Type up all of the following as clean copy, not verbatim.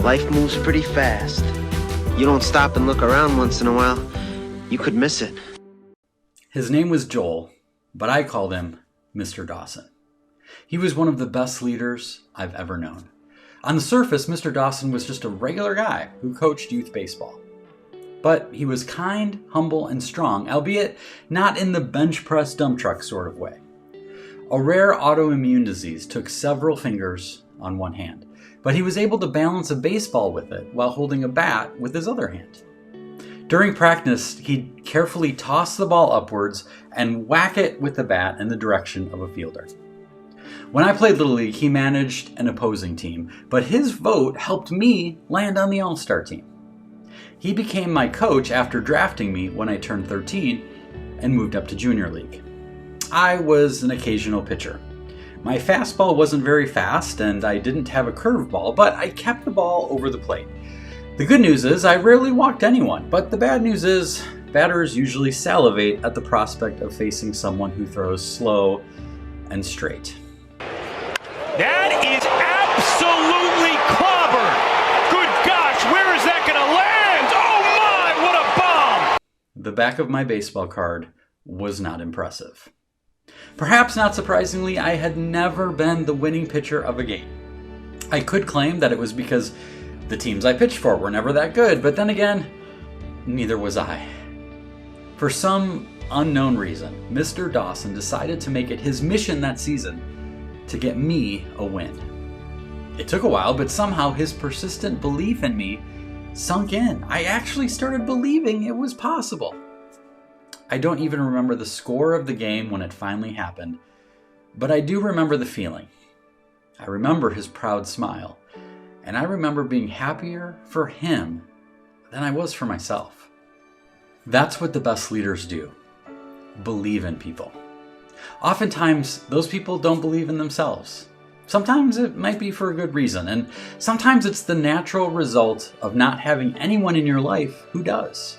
Life moves pretty fast. You don't stop and look around once in a while, you could miss it. His name was Joel, but I called him Mr. Dawson. He was one of the best leaders I've ever known. On the surface, Mr. Dawson was just a regular guy who coached youth baseball. But he was kind, humble, and strong, albeit not in the bench press dump truck sort of way. A rare autoimmune disease took several fingers on one hand, but he was able to balance a baseball with it while holding a bat with his other hand. During practice, he'd carefully toss the ball upwards and whack it with the bat in the direction of a fielder. When I played Little League, he managed an opposing team, but his vote helped me land on the All-Star team. He became my coach after drafting me when I turned 13 and moved up to Junior League. I was an occasional pitcher. My fastball wasn't very fast and I didn't have a curveball, but I kept the ball over the plate. The good news is I rarely walked anyone, but the bad news is batters usually salivate at the prospect of facing someone who throws slow and straight. That is absolutely clobbered. Good gosh, where is that going to land? Oh my, what a bomb! The back of my baseball card was not impressive. Perhaps not surprisingly, I had never been the winning pitcher of a game. I could claim that it was because the teams I pitched for were never that good, but then again, neither was I. For some unknown reason, Mr. Dawson decided to make it his mission that season to get me a win. It took a while, but somehow his persistent belief in me sunk in. I actually started believing it was possible. I don't even remember the score of the game when it finally happened, but I do remember the feeling. I remember his proud smile, and I remember being happier for him than I was for myself. That's what the best leaders do. Believe in people. Oftentimes, those people don't believe in themselves. Sometimes it might be for a good reason, and sometimes it's the natural result of not having anyone in your life who does.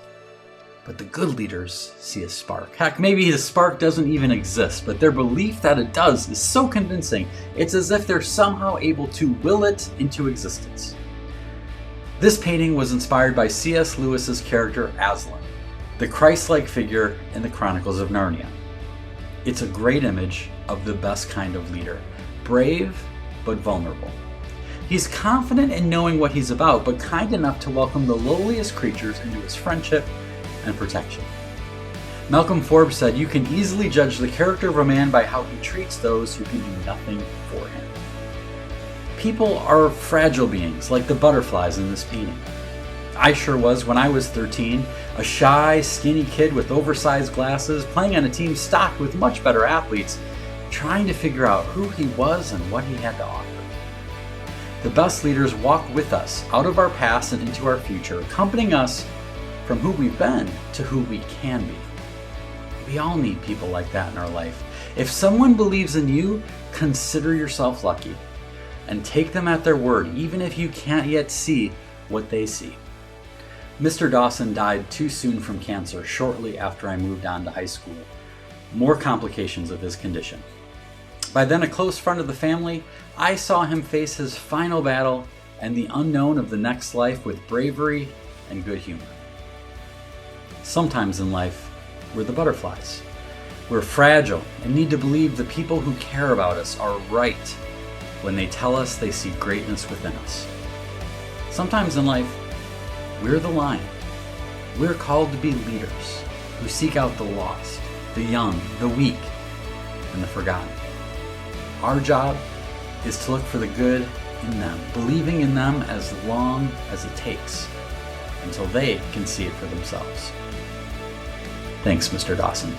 But the good leaders see a spark. Heck, maybe the spark doesn't even exist, but their belief that it does is so convincing, it's as if they're somehow able to will it into existence. This painting was inspired by C.S. Lewis's character Aslan, the Christ-like figure in the Chronicles of Narnia. It's a great image of the best kind of leader, brave but vulnerable. He's confident in knowing what he's about, but kind enough to welcome the lowliest creatures into his friendship and protection. Malcolm Forbes said, "You can easily judge the character of a man by how he treats those who can do nothing for him." People are fragile beings, like the butterflies in this painting. I sure was when I was 13, a shy, skinny kid with oversized glasses, playing on a team stocked with much better athletes, trying to figure out who he was and what he had to offer. The best leaders walk with us out of our past and into our future, accompanying us from who we've been to who we can be. We all need people like that in our life. If someone believes in you, consider yourself lucky and take them at their word, even if you can't yet see what they see. Mr. Dawson died too soon from cancer shortly after I moved on to high school. More complications of his condition. By then a close friend of the family, I saw him face his final battle and the unknown of the next life with bravery and good humor. Sometimes in life, we're the butterflies. We're fragile and need to believe the people who care about us are right when they tell us they see greatness within us. Sometimes in life, we're the lion. We're called to be leaders who seek out the lost, the young, the weak, and the forgotten. Our job is to look for the good in them, believing in them as long as it takes, until they can see it for themselves. Thanks, Mr. Dawson.